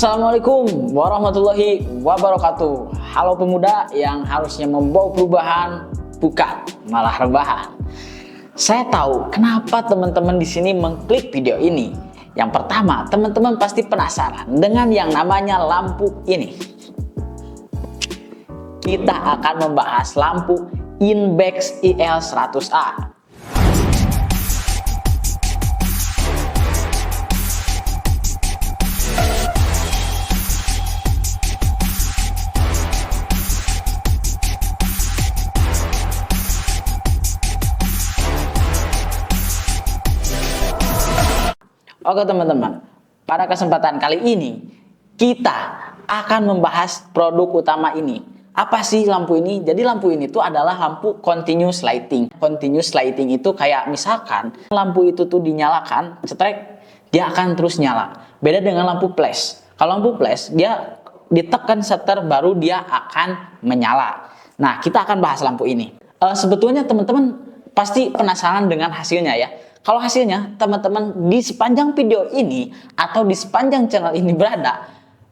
Assalamualaikum warahmatullahi wabarakatuh. Halo pemuda yang harusnya membawa perubahan, bukan malah rebahan. Saya tahu kenapa teman-teman di sini mengklik video ini. Yang pertama, teman-teman pasti penasaran dengan yang namanya lampu ini. Kita akan membahas lampu Inbex IL100A. Oke teman-teman, pada kesempatan kali ini kita akan membahas produk utama ini. Apa sih lampu ini? Jadi lampu ini tuh adalah lampu continuous lighting. Continuous lighting itu kayak misalkan lampu itu tuh dinyalakan, cetrek, dia akan terus nyala. Beda dengan lampu flash. Kalau lampu flash dia ditekan shutter baru dia akan menyala. Nah, kita akan bahas lampu ini. Sebetulnya teman-teman pasti penasaran dengan hasilnya ya. Kalau hasilnya teman-teman di sepanjang video ini atau di sepanjang channel ini berada,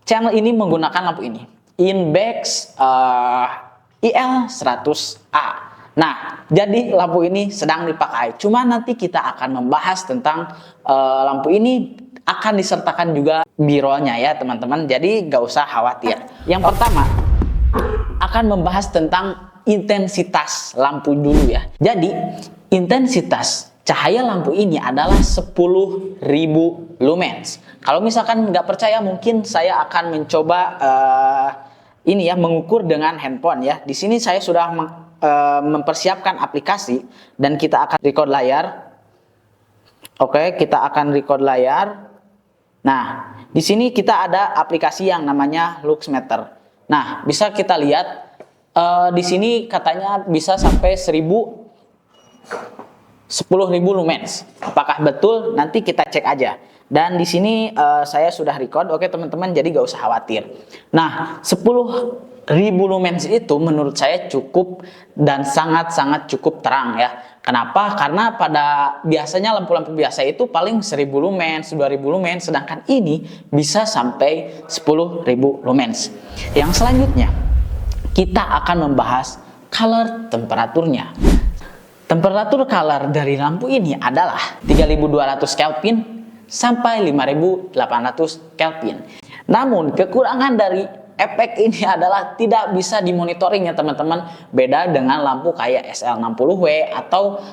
channel ini menggunakan lampu ini, Inbex IL100A. Nah, jadi lampu ini sedang dipakai. Cuma nanti kita akan membahas tentang lampu ini akan disertakan juga bironya ya teman-teman. Jadi gak usah khawatir. Yang pertama akan membahas tentang intensitas lampu dulu ya. Jadi intensitas cahaya lampu ini adalah 10.000 lumens. Kalau misalkan nggak percaya, mungkin saya akan mencoba ini ya, mengukur dengan handphone ya. Di sini saya sudah mempersiapkan aplikasi dan kita akan record layar. Oke, kita akan record layar. Nah, di sini kita ada aplikasi yang namanya Luxmeter. Nah, bisa kita lihat di sini katanya bisa sampai 10.000 lumens. Apakah betul? Nanti kita cek aja. Dan di sini saya sudah record. Oke teman-teman, jadi gak usah khawatir. Nah, 10.000 lumens itu menurut saya cukup dan sangat-sangat cukup terang ya. Kenapa? Karena pada biasanya lampu-lampu biasa itu paling 1.000 lumens, 2.000 lumens, sedangkan ini bisa sampai 10.000 lumens. Yang selanjutnya kita akan membahas color temperaturnya. Temperatur color dari lampu ini adalah 3200 Kelvin sampai 5800 Kelvin. Namun kekurangan dari efek ini adalah tidak bisa dimonitoring ya teman-teman. Beda dengan lampu kayak SL60W atau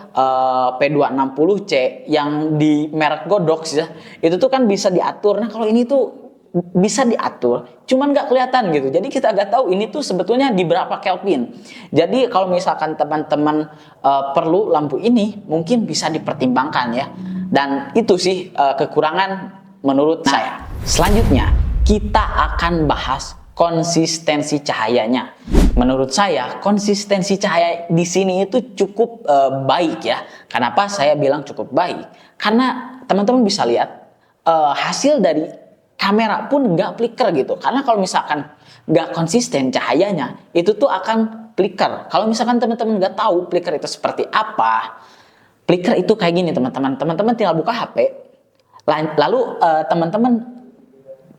P260C yang di merek Godox ya. Itu tuh kan bisa diatur. Nah kalau ini tuh bisa diatur, cuman nggak kelihatan gitu. Jadi kita nggak tahu ini tuh sebetulnya di berapa Kelvin. Jadi kalau misalkan teman-teman perlu lampu ini, mungkin bisa dipertimbangkan ya. Dan itu sih kekurangan menurut saya. Selanjutnya kita akan bahas konsistensi cahayanya. Menurut saya konsistensi cahaya di sini itu cukup baik ya. Kenapa saya bilang cukup baik? Karena teman-teman bisa lihat hasil dari kamera pun nggak flicker gitu. Karena kalau misalkan nggak konsisten cahayanya, itu tuh akan flicker. Kalau misalkan teman-teman nggak tahu flicker itu seperti apa, flicker itu kayak gini teman-teman. Teman-teman tinggal buka HP, lalu teman-teman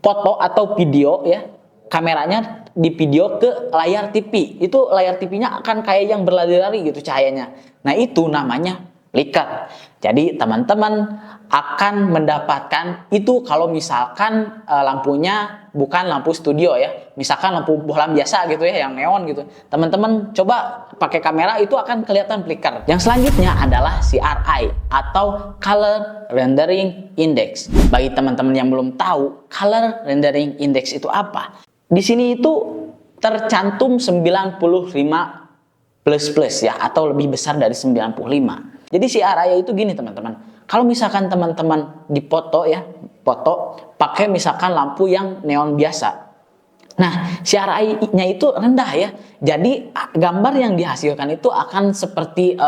foto atau video ya, kameranya di video ke layar TV. Itu layar TV-nya akan kayak yang berlari-lari gitu cahayanya. Nah itu namanya flicker. Jadi teman-teman akan mendapatkan itu kalau misalkan lampunya bukan lampu studio ya. Misalkan lampu bohlam biasa gitu ya, yang neon gitu. Teman-teman coba pakai kamera itu akan kelihatan flicker. Yang selanjutnya adalah CRI atau Color Rendering Index. Bagi teman-teman yang belum tahu, Color Rendering Index itu apa? Di sini itu tercantum 95 plus ya, atau lebih besar dari 95. Jadi CRI itu gini teman-teman. Kalau misalkan teman-teman dipoto ya, foto pakai misalkan lampu yang neon biasa. Nah, CRI-nya itu rendah ya. Jadi gambar yang dihasilkan itu akan seperti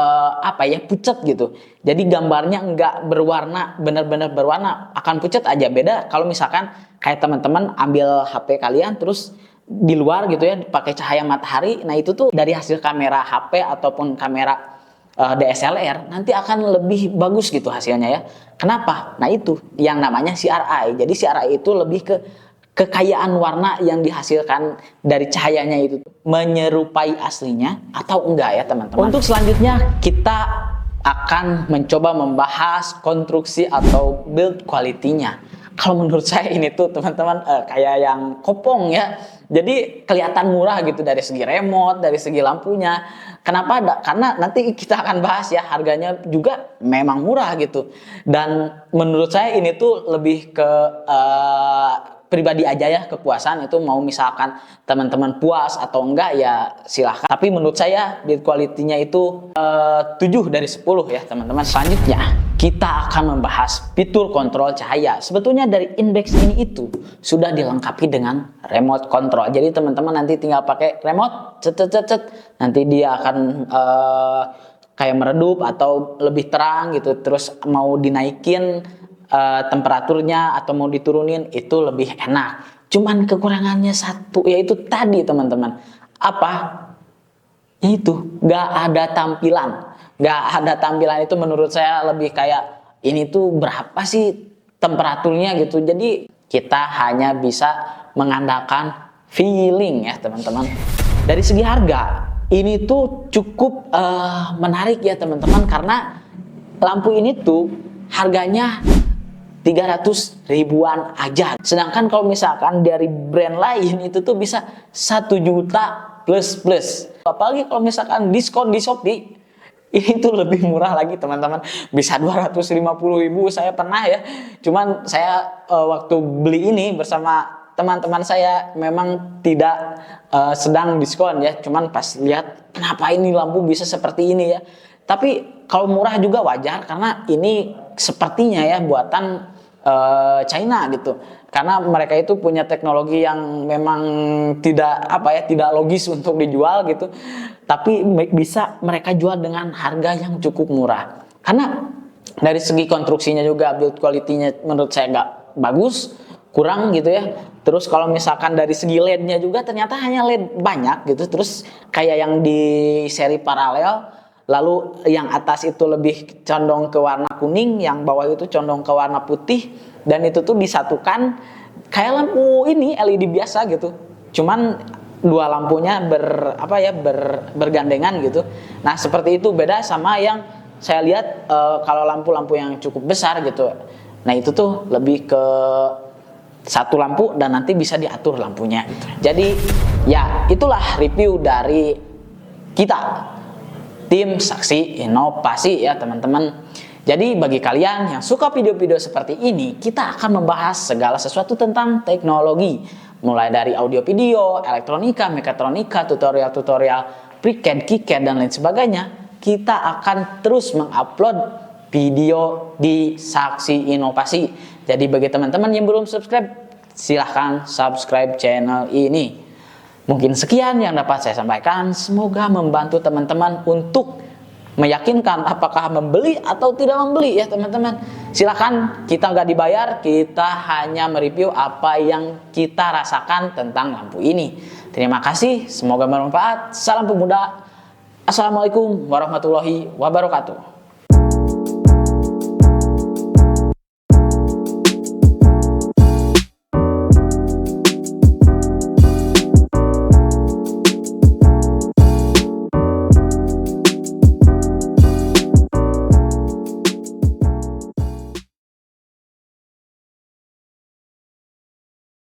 pucat gitu. Jadi gambarnya nggak berwarna, benar-benar berwarna, akan pucat aja. Beda kalau misalkan kayak teman-teman ambil HP kalian terus di luar gitu ya, pakai cahaya matahari. Nah, itu tuh dari hasil kamera HP ataupun kamera DSLR nanti akan lebih bagus gitu hasilnya ya. Kenapa? Nah itu yang namanya CRI. Jadi CRI itu lebih ke kekayaan warna yang dihasilkan dari cahayanya itu menyerupai aslinya atau enggak ya teman-teman. Untuk selanjutnya kita akan mencoba membahas konstruksi atau build quality-nya. Kalau menurut saya ini tuh teman-teman kayak yang kopong ya. Jadi kelihatan murah gitu dari segi remote, dari segi lampunya. Kenapa? Karena nanti kita akan bahas ya, harganya juga memang murah gitu. Dan menurut saya ini tuh lebih ke pribadi aja ya, kepuasan itu mau misalkan teman-teman puas atau enggak ya silahkan. Tapi menurut saya build quality-nya itu 7 dari 10 ya teman-teman. Selanjutnya kita akan membahas fitur kontrol cahaya. Sebetulnya dari Index ini itu sudah dilengkapi dengan remote control. Jadi teman-teman nanti tinggal pakai remote, nanti dia akan kayak meredup atau lebih terang gitu. Terus mau dinaikin temperaturnya atau mau diturunin itu lebih enak. Cuman kekurangannya satu, yaitu tadi teman-teman, apa? Yaitu nggak ada tampilan. Nggak ada tampilan itu menurut saya lebih kayak ini tuh berapa sih temperaturnya gitu. Jadi kita hanya bisa mengandalkan feeling ya teman-teman. Dari segi harga ini tuh cukup menarik ya teman-teman, karena lampu ini tuh harganya 300 ribuan aja. Sedangkan kalau misalkan dari brand lain itu tuh bisa 1 juta plus. Apalagi kalau misalkan diskon di Shopee, ini tuh lebih murah lagi teman-teman. Bisa 250 ribu saya pernah ya. Cuman saya waktu beli ini bersama teman-teman saya memang tidak sedang diskon ya. Cuman pas lihat kenapa ini lampu bisa seperti ini ya. Tapi kalau murah juga wajar karena ini sepertinya ya buatan China gitu, karena mereka itu punya teknologi yang memang tidak tidak logis untuk dijual gitu, tapi bisa mereka jual dengan harga yang cukup murah. Karena dari segi konstruksinya juga build quality-nya menurut saya nggak bagus, kurang gitu ya. Terus kalau misalkan dari segi LED-nya juga ternyata hanya LED banyak gitu, terus kayak yang di seri paralel, lalu yang atas itu lebih condong ke warna kuning, yang bawah itu condong ke warna putih, dan itu tuh disatukan kayak lampu ini LED biasa gitu. Cuman dua lampunya bergandengan gitu. Nah, seperti itu, beda sama yang saya lihat kalau lampu-lampu yang cukup besar gitu. Nah, itu tuh lebih ke satu lampu dan nanti bisa diatur lampunya gitu. Jadi ya itulah review dari kita, tim Saksi Inovasi ya teman-teman. Jadi bagi kalian yang suka video-video seperti ini, kita akan membahas segala sesuatu tentang teknologi. Mulai dari audio video, elektronika, mekatronika, tutorial-tutorial, pre-CAD, KiCAD, dan lain sebagainya. Kita akan terus mengupload video di Saksi Inovasi. Jadi bagi teman-teman yang belum subscribe, silahkan subscribe channel ini. Mungkin sekian yang dapat saya sampaikan. Semoga membantu teman-teman untuk meyakinkan apakah membeli atau tidak membeli ya teman-teman. Silahkan, kita nggak dibayar, kita hanya mereview apa yang kita rasakan tentang lampu ini. Terima kasih, semoga bermanfaat. Salam pemuda. Assalamualaikum warahmatullahi wabarakatuh.